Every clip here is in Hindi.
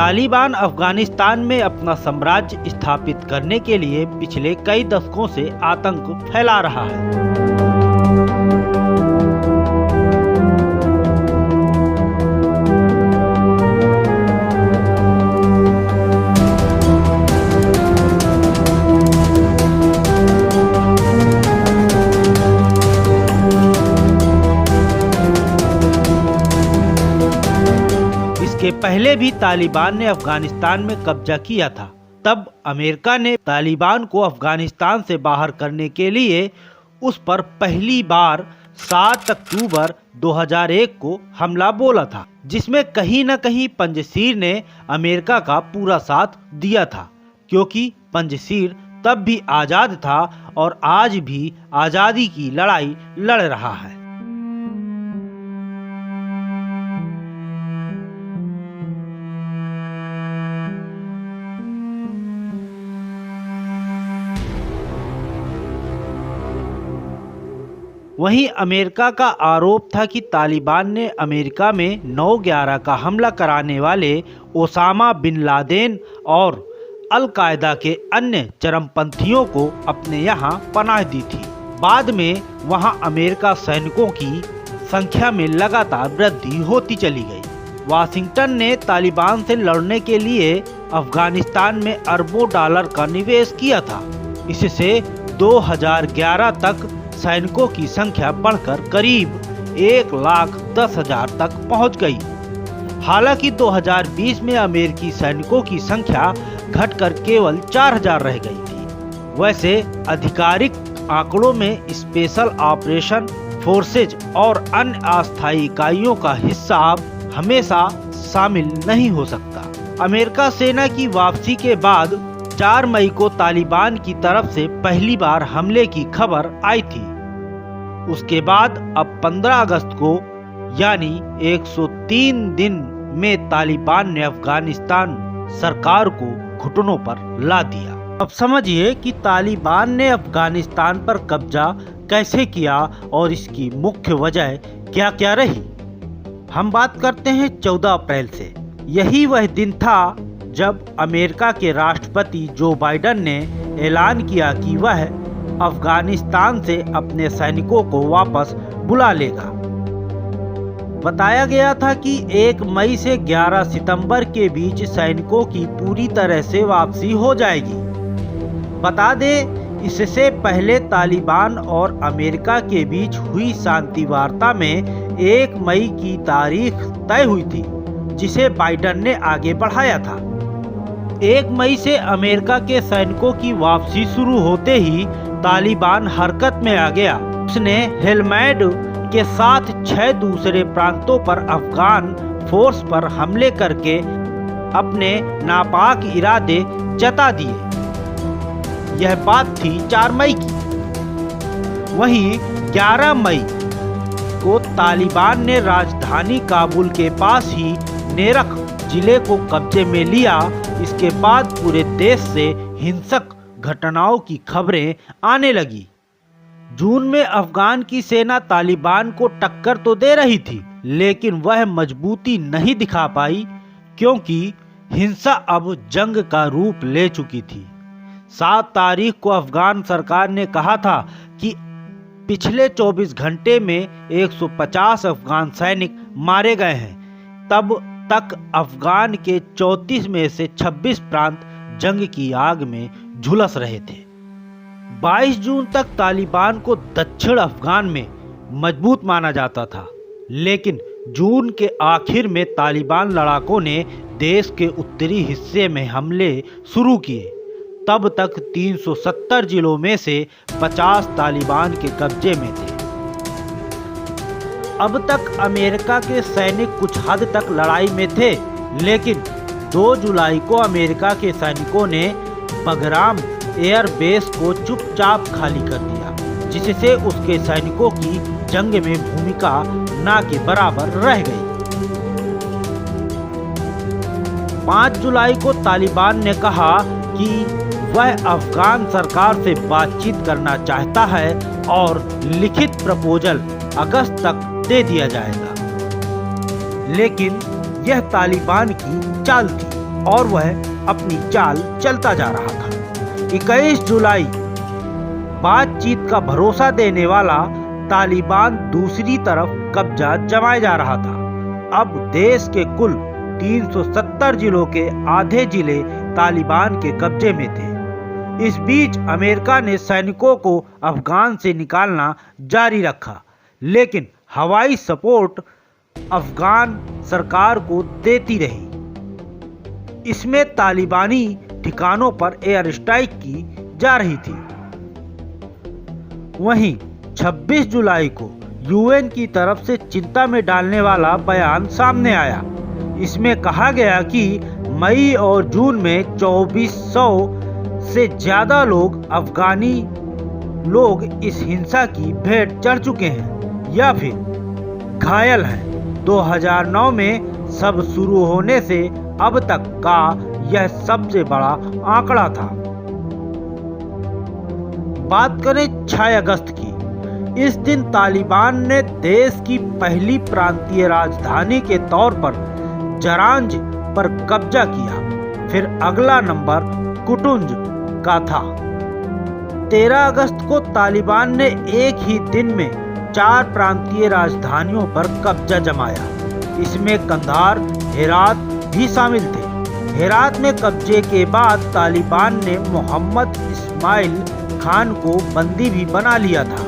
तालिबान अफगानिस्तान में अपना साम्राज्य स्थापित करने के लिए पिछले कई दशकों से आतंक फैला रहा है। इसके पहले भी तालिबान ने अफगानिस्तान में कब्जा किया था। तब अमेरिका ने तालिबान को अफगानिस्तान से बाहर करने के लिए उस पर पहली बार 7 अक्टूबर 2001 को हमला बोला था, जिसमें कहीं न कहीं पंजशीर ने अमेरिका का पूरा साथ दिया था, क्योंकि पंजशीर तब भी आज़ाद था और आज भी आज़ादी की लड़ाई लड़ रहा है। वहीं अमेरिका का आरोप था कि तालिबान ने अमेरिका में 9/11 का हमला कराने वाले ओसामा बिन लादेन और अल-कायदा के अन्य चरमपंथियों को अपने यहाँ पनाह दी थी। बाद में वहाँ अमेरिका सैनिकों की संख्या में लगातार वृद्धि होती चली गई। वाशिंगटन ने तालिबान से लड़ने के लिए अफगानिस्तान में अरबों डॉलर का निवेश किया था। इससे 2011 तक सैनिकों की संख्या बढ़कर करीब 1,10,000 तक पहुंच गई। हालांकि 2020 में अमेरिकी सैनिकों की संख्या घटकर केवल 4,000 रह गई थी। वैसे आधिकारिक आंकड़ों में स्पेशल ऑपरेशन फोर्सेज और अन्य अस्थायी इकाइयों का हिसाब हमेशा शामिल नहीं हो सकता। अमेरिका सेना की वापसी के बाद 4 मई को तालिबान की तरफ से पहली बार हमले की खबर आई थी। उसके बाद अब 15 अगस्त को यानी 103 दिन में तालिबान ने अफगानिस्तान सरकार को घुटनों पर ला दिया। अब समझिए कि तालिबान ने अफगानिस्तान पर कब्जा कैसे किया और इसकी मुख्य वजह क्या क्या रही। हम बात करते हैं 14 अप्रैल से। यही वह दिन था जब अमेरिका के राष्ट्रपति जो बाइडेन ने ऐलान किया कि वह अफगानिस्तान से अपने सैनिकों को वापस बुला लेगा। बताया गया था कि 1 मई से 11 सितंबर के बीच सैनिकों की पूरी तरह से वापसी हो जाएगी। बता दें, इससे पहले तालिबान और अमेरिका के बीच हुई शांति वार्ता में 1 मई की तारीख तय हुई थी, जिसे बाइडेन ने आगे बढ़ाया था। 1 मई से अमेरिका के सैनिकों की वापसी शुरू होते ही तालिबान हरकत में आ गया। उसने हेलमैंड के साथ 6 दूसरे प्रांतों पर अफगान फोर्स पर हमले करके अपने नापाक इरादे जता दिए। यह बात थी 4 मई की। वहीं 11 मई को तालिबान ने राजधानी काबुल के पास ही नेरख जिले को कब्जे में लिया। इसके बाद पूरे देश से हिंसक घटनाओं की खबरें आने लगी। जून में अफगान की सेना तालिबान को टक्कर तो दे रही थी, लेकिन वह मजबूती नहीं दिखा पाई, क्योंकि हिंसा अब जंग का रूप ले चुकी थी। 7 तारीख को अफगान सरकार ने कहा था कि पिछले 24 घंटे में 150 अफगान सैनिक मारे गए हैं। तब तक अफगान के 34 में से 26 प्रांत जंग की आग में झुलस रहे थे। 22 जून तक तालिबान को दक्षिण अफगान में मजबूत माना जाता था, लेकिन जून के आखिर में तालिबान लड़ाकों ने देश के उत्तरी हिस्से में हमले शुरू किए। तब तक 370 जिलों में से 50 तालिबान के कब्जे में थे। अब तक अमेरिका के सैनिक कुछ हद तक लड़ाई में थे, लेकिन 2 जुलाई को अमेरिका के सैनिकों ने बगराम एयर बेस को चुपचाप खाली कर दिया, जिससे उसके सैनिकों की जंग में भूमिका ना के बराबर रह गई। 5 जुलाई को तालिबान ने कहा कि वह अफगान सरकार से बातचीत करना चाहता है और लिखित प्रपोजल अगस्त तक दे दिया जाएगा। लेकिन यह तालिबान की चाल थी। और वह अपनी चाल चलता जा रहा था। 21 जुलाई बातचीत का भरोसा देने वाला तालिबान दूसरी तरफ कब्जा जमाए जा रहा था। अब देश के कुल 370 जिलों के आधे जिले तालिबान के कब्जे में थे। इस बीच अमेरिका ने सैनिकों को अफगान से निकालना जारी रखा, लेकिन हवाई सपोर्ट अफगान सरकार को देती रही। इसमें तालिबानी ठिकानों पर एयर स्ट्राइक की जा रही थी। वहीं 26 जुलाई को यूएन की तरफ से चिंता में डालने वाला बयान सामने आया। इसमें कहा गया कि मई और जून में 2400 से ज्यादा लोग अफगानी लोग इस हिंसा की भेंट चढ़ चुके हैं या फिर घायल हैं। 2009 में सब शुरू होने से अब तक का यह सबसे बड़ा आंकड़ा था। बात करें 6 अगस्त की। इस दिन तालिबान ने देश की पहली प्रांतीय राजधानी के तौर पर जरांज पर कब्जा किया। फिर अगला नंबर कुटुंज का था। 13 अगस्त को तालिबान ने एक ही दिन में 4 प्रांतीय राजधानियों पर कब्जा जमाया। इसमें कंधार, हेरात भी शामिल थे। हेरात में कब्जे के बाद तालिबान ने मोहम्मद इस्माइल खान को बंदी भी बना लिया था।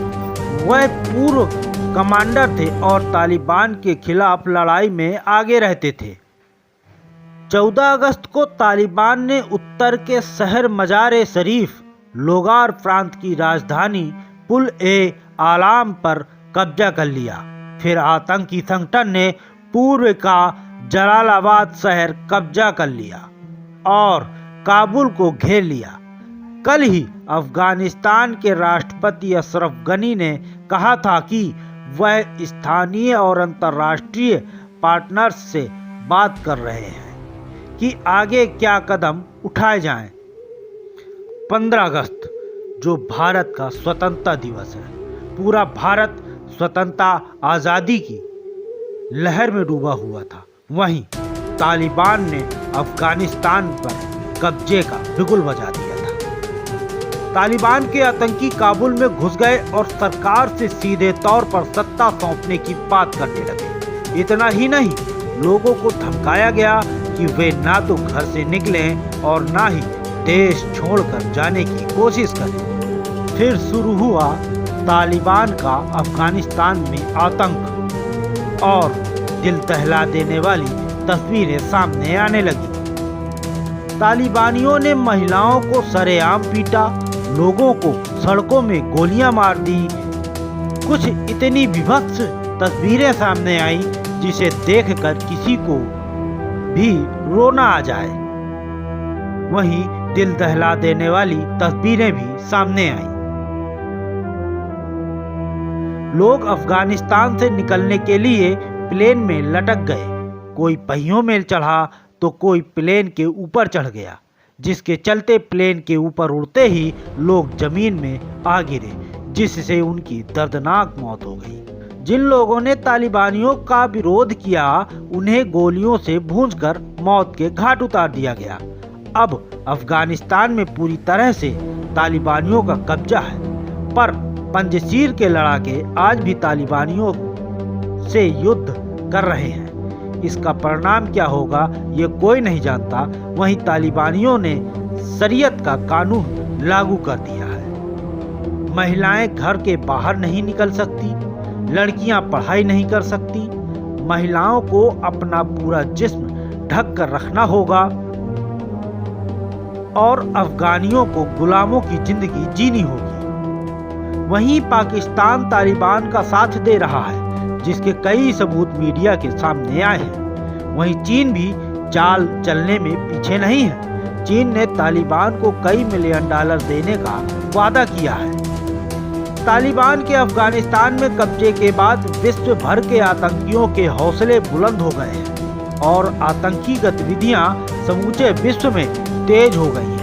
वह पूर्व कमांडर थे और तालिबान के खिलाफ लड़ाई में आगे रहते थे। 14 अगस्त को तालिबान ने उत्तर के शहर मजार शरीफ लोगार प्रांत की राजधानी पुल ए आलाम पर कब्जा कर लिया। फिर आतंकी संगठन ने पूर्व का जलालाबाद शहर कब्जा कर लिया और काबुल को घेर लिया। कल ही अफगानिस्तान के राष्ट्रपति अशरफ गनी ने कहा था कि वह स्थानीय और अंतर्राष्ट्रीय पार्टनर्स से बात कर रहे हैं कि आगे क्या कदम उठाए जाएं। 15 अगस्त जो भारत का स्वतंत्रता दिवस है, पूरा भारत स्वतंत्रता आज़ादी की लहर में डूबा हुआ था। वहीं तालिबान ने अफगानिस्तान पर कब्जे का बिगुल बजा दिया था। तालिबान के आतंकी काबुल में घुस गए और सरकार से सीधे तौर पर सत्ता सौंपने की बात करने लगे। इतना ही नहीं, लोगों को धमकाया गया कि वे ना तो घर से निकलें और ना ही देश छोड़कर जाने की कोशिश करें। फिर शुरू हुआ तालिबान का अफगानिस्तान में आतंक और दिल दहला देने वाली तस्वीरें सामने आने लगी। तालिबानियों ने महिलाओं को सरेआम पीटा, लोगों को सड़कों में गोलियां मार दी। कुछ इतनी विभत्स तस्वीरें सामने आई जिसे देखकर किसी को भी रोना आ जाए। वहीं दिल दहला देने वाली तस्वीरें भी सामने आई। लोग अफगानिस्तान से निकलने के लिए प्लेन में लटक गए। कोई पहियों में चढ़ा तो कोई प्लेन के ऊपर चढ़ गया, जिसके चलते प्लेन के ऊपर उड़ते ही लोग जमीन में आ गिरे, जिससे उनकी दर्दनाक मौत हो गई। जिन लोगों ने तालिबानियों का विरोध किया उन्हें गोलियों से भूंजकर मौत के घाट उतार दिया गया। अब अफगानिस्तान में पूरी तरह से तालिबानियों का कब्जा है, पर पंजशीर के लड़ाके आज भी तालिबानियों से युद्ध कर रहे हैं। इसका परिणाम क्या होगा ये कोई नहीं जानता। वहीं तालिबानियों ने शरीयत का कानून लागू कर दिया है। महिलाएं घर के बाहर नहीं निकल सकती, लड़कियां पढ़ाई नहीं कर सकती, महिलाओं को अपना पूरा जिस्म ढक कर रखना होगा और अफगानियों को गुलामों की जिंदगी जीनी होगी। वहीं पाकिस्तान तालिबान का साथ दे रहा है, जिसके कई सबूत मीडिया के सामने आए हैं। वहीं चीन भी चाल चलने में पीछे नहीं है। चीन ने तालिबान को कई मिलियन डॉलर देने का वादा किया है। तालिबान के अफगानिस्तान में कब्जे के बाद विश्व भर के आतंकियों के हौसले बुलंद हो गए हैं और आतंकी गतिविधियां समूचे विश्व में तेज हो गई हैं।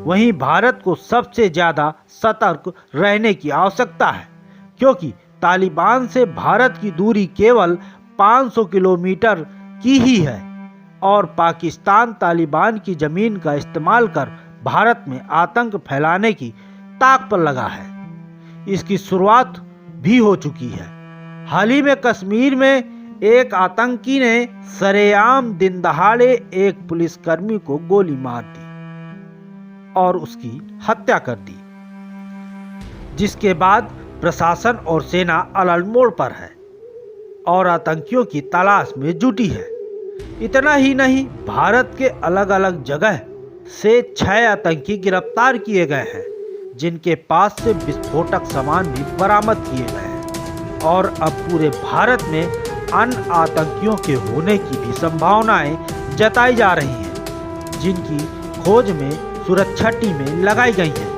वहीं भारत को सबसे ज्यादा सतर्क रहने की आवश्यकता है, क्योंकि तालिबान से भारत की दूरी केवल 500 किलोमीटर की ही है। और पाकिस्तान तालिबान की जमीन का इस्तेमाल कर भारत में आतंक फैलाने की ताक पर लगा है। इसकी शुरुआत भी हो चुकी है। हाल ही में कश्मीर में एक आतंकी ने सरेआम दिन दहाड़े एक पुलिसकर्मी को गोली मार दी और उसकी हत्या कर दी, जिसके बाद प्रशासन और सेना अलर्ट मोड पर है और आतंकियों की तलाश में जुटी है। इतना ही नहीं, भारत के अलग अलग जगह से 6 आतंकी गिरफ्तार किए गए हैं, जिनके पास से विस्फोटक सामान भी बरामद किए गए हैं और अब पूरे भारत में अन्य आतंकियों के होने की भी संभावनाएं जताई जा रही हैं, जिनकी खोज में सुरक्षा टीमें लगाई गई हैं।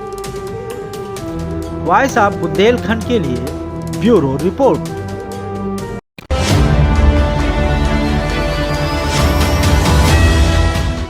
वॉइस ऑफ बुंदेलखंड के लिए ब्यूरो रिपोर्ट।